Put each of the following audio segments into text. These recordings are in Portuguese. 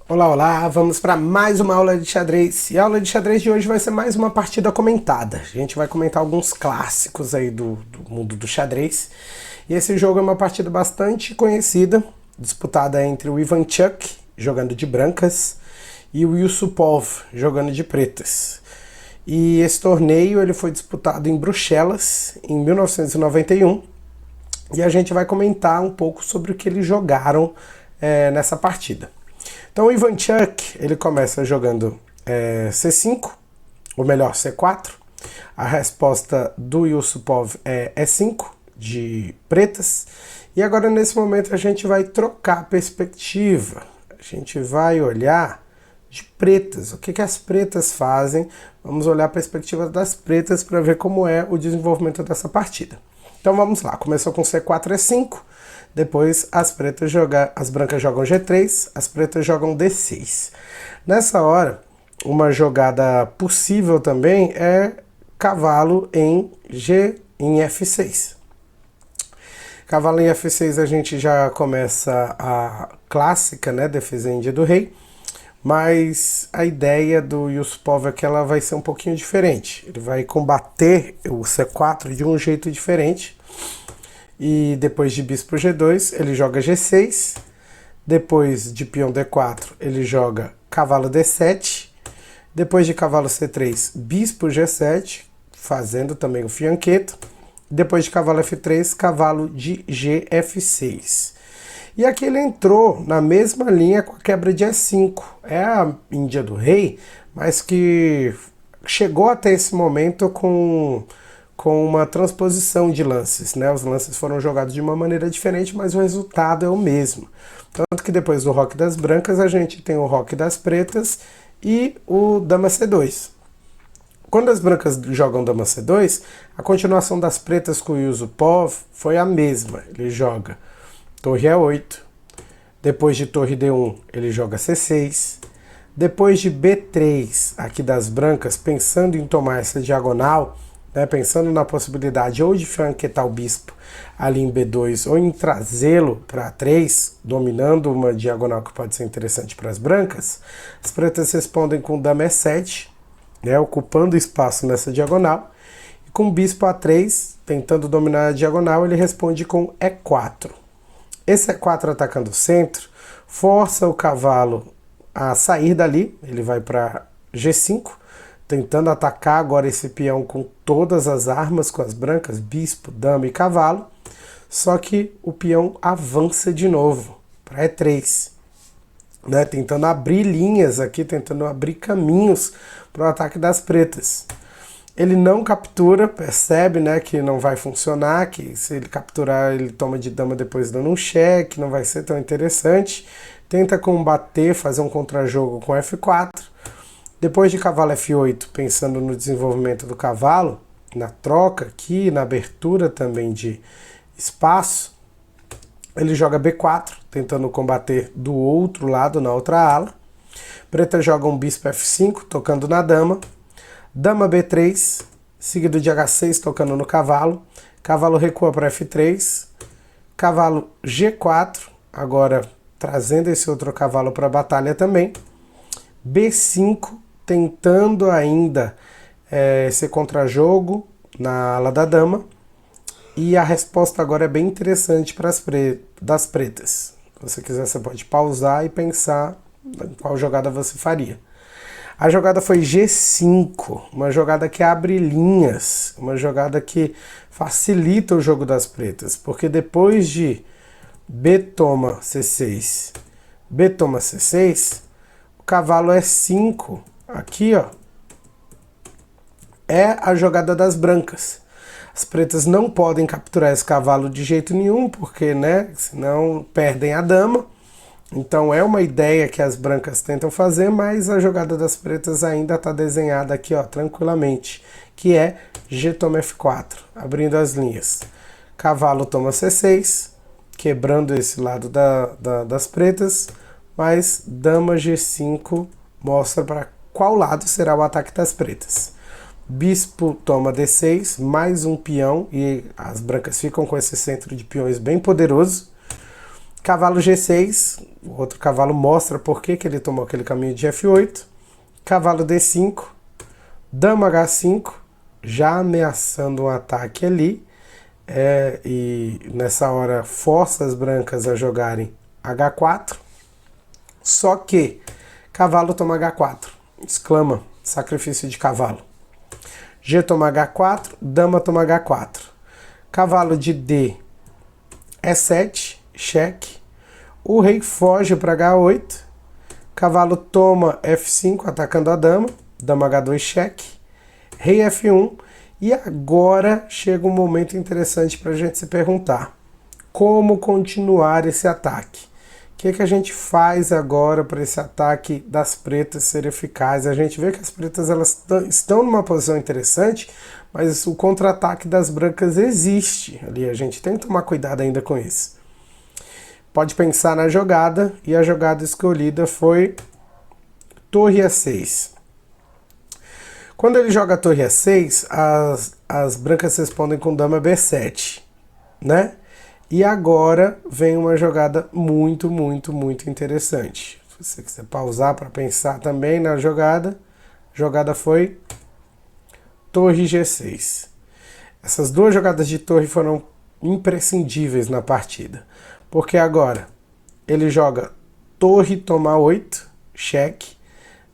Olá, olá! Vamos para mais uma aula de xadrez. E a aula de xadrez de hoje vai ser mais uma partida comentada. A gente vai comentar alguns clássicos aí do mundo do xadrez. E esse jogo é uma partida bastante conhecida, disputada entre o Ivanchuk, jogando de brancas, e o Yusupov, jogando de pretas. E esse torneio ele foi disputado em Bruxelas, em 1991. E a gente vai comentar um pouco sobre o que eles jogaram nessa partida. Então o Ivanchuk, ele começa jogando C5, ou melhor, C4. A resposta do Yusupov é E5, de pretas. E agora nesse momento a gente vai trocar a perspectiva. A gente vai olhar de pretas. O que as pretas fazem? Vamos olhar a perspectiva das pretas para ver como é o desenvolvimento dessa partida. Então vamos lá. Começou com C4, E5. Depois as brancas jogam G3, as pretas jogam D6. Nessa hora, uma jogada possível também é cavalo em F6. Cavalo em F6 a gente já começa a clássica, né, defesa índia do rei, mas a ideia do Yusupov é que ela vai ser um pouquinho diferente. Ele vai combater o C4 de um jeito diferente. E depois de bispo G2, ele joga G6. Depois de peão D4, ele joga cavalo D7. Depois de cavalo C3, bispo G7, fazendo também o fianqueto. Depois de cavalo F3, cavalo de GF6. E aqui ele entrou na mesma linha com a quebra de E5. É a Índia do rei, mas que chegou até esse momento com uma transposição de lances, né? Os lances foram jogados de uma maneira diferente, mas o resultado é o mesmo. Tanto que depois do roque das brancas, a gente tem o roque das pretas e o dama C2. Quando as brancas jogam dama C2, a continuação das pretas com o Yusupov foi a mesma. Ele joga torre E8, depois de torre D1, ele joga C6, depois de B3, aqui das brancas, pensando em tomar essa diagonal, né, pensando na possibilidade ou de fianquetar o bispo ali em B2 ou em trazê-lo para A3, dominando uma diagonal que pode ser interessante para as brancas, as pretas respondem com dama E7, né, ocupando espaço nessa diagonal, e com o bispo A3, tentando dominar a diagonal, ele responde com E4. Esse E4 atacando o centro força o cavalo a sair dali, ele vai para G5, tentando atacar agora esse peão com todas as armas, com as brancas, bispo, dama e cavalo, só que o peão avança de novo para E3, né, tentando abrir linhas aqui, tentando abrir caminhos para o ataque das pretas. Ele não captura, percebe, né, que não vai funcionar, que se ele capturar ele toma de dama depois dando um cheque, não vai ser tão interessante. Tenta combater, fazer um contrajogo com F4. Depois de cavalo F8, pensando no desenvolvimento do cavalo, na troca aqui, na abertura também de espaço, ele joga B4, tentando combater do outro lado, na outra ala. Preta joga um bispo F5, tocando na dama. Dama B3, seguido de H6, tocando no cavalo. Cavalo recua para F3. Cavalo G4, agora trazendo esse outro cavalo para a batalha também. B5, tentando ainda esse contrajogo na ala da dama. E a resposta agora é bem interessante para das pretas. Se você quiser, você pode pausar e pensar em qual jogada você faria. A jogada foi G5, uma jogada que abre linhas, uma jogada que facilita o jogo das pretas, porque depois de B toma C6, B toma C6, o cavalo E5, aqui ó, é a jogada das brancas. As pretas não podem capturar esse cavalo de jeito nenhum, porque, né, senão perdem a dama. Então é uma ideia que as brancas tentam fazer, mas a jogada das pretas ainda está desenhada aqui, ó, tranquilamente, que é G toma F4, abrindo as linhas. Cavalo toma C6, quebrando esse lado das pretas, mas dama G5 mostra para qual lado será o ataque das pretas. bispo toma D6, mais um peão, e as brancas ficam com esse centro de peões bem poderoso. Cavalo G6, o outro cavalo mostra por que ele tomou aquele caminho de F8. Cavalo D5, dama H5, já ameaçando um ataque ali. E nessa hora força as brancas a jogarem H4. Só que cavalo toma H4, exclama, sacrifício de cavalo. G toma H4, dama toma H4. Cavalo de D E7, cheque. O rei foge para H8. Cavalo toma F5, atacando a dama. Dama H2, cheque. Rei F1. E agora chega um momento interessante para a gente se perguntar: como continuar esse ataque? O que a gente faz agora para esse ataque das pretas ser eficaz? A gente vê que as pretas elas estão numa posição interessante, mas o contra-ataque das brancas existe ali. A gente tem que tomar cuidado ainda com isso. Pode pensar na jogada, e a jogada escolhida foi torre E6. Quando ele joga a torre E6, as brancas respondem com dama B7, né? E agora vem uma jogada muito, muito, muito interessante. Se você quiser pausar para pensar também na jogada, a jogada foi torre G6. Essas duas jogadas de torre foram imprescindíveis na partida, porque agora ele joga torre toma 8, cheque,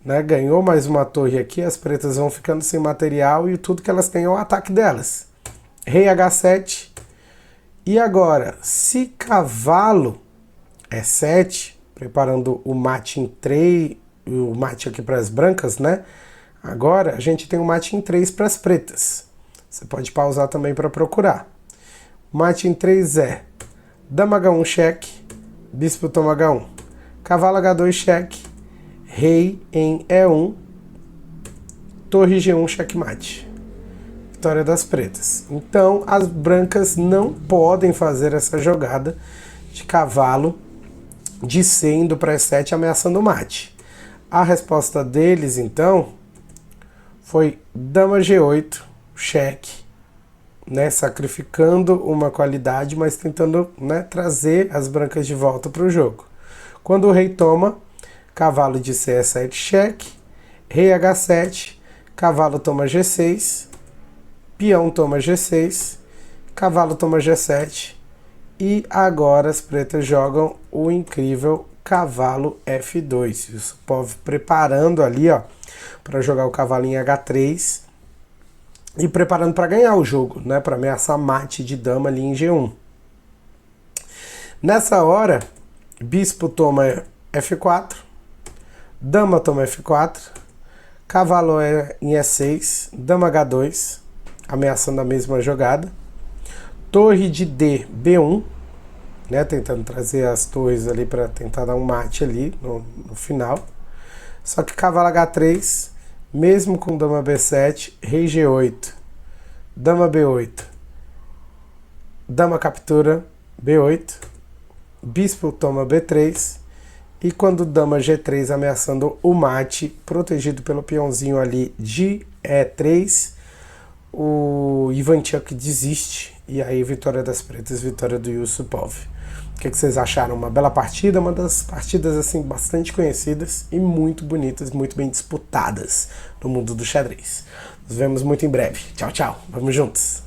né? Ganhou mais uma torre aqui, as pretas vão ficando sem material e tudo que elas têm é o ataque delas. Rei H7. E agora, se cavalo E7, preparando o mate em 3, o mate aqui para as brancas, né? Agora a gente tem um mate em 3 para as pretas. Você pode pausar também para procurar. Mate em 3 é dama H1, cheque, bispo toma H1, cavalo H2, cheque, rei em E1, torre G1, checkmate. Vitória das pretas. Então as brancas não podem fazer essa jogada de cavalo de C indo para E7 ameaçando o mate. A resposta deles então foi dama G8, cheque, né, sacrificando uma qualidade, mas tentando, né, trazer as brancas de volta para o jogo. Quando o rei toma, cavalo de C E7, cheque, rei H7, cavalo toma G6, peão toma G6, cavalo toma G7, e agora as pretas jogam o incrível cavalo F2. Isso, o povo preparando ali, ó, para jogar o cavalo em H3 e preparando para ganhar o jogo, né, para ameaçar mate de dama ali em G1. Nessa hora, bispo toma F4, dama toma F4, cavalo em E6, dama H2, ameaçando a mesma jogada. Torre de D, B1, né, tentando trazer as torres ali para tentar dar um mate ali no final. Só que cavalo H3, mesmo com dama B7, rei G8, dama B8, dama captura B8, bispo toma B3, e quando dama G3 ameaçando o mate, protegido pelo peãozinho ali de E3, o Ivanchuk desiste, e aí vitória das pretas, vitória do Yusupov. O que vocês acharam? Uma bela partida, uma das partidas assim bastante conhecidas e muito bonitas, muito bem disputadas no mundo do xadrez. Nos vemos muito em breve. Tchau, tchau. Vamos juntos.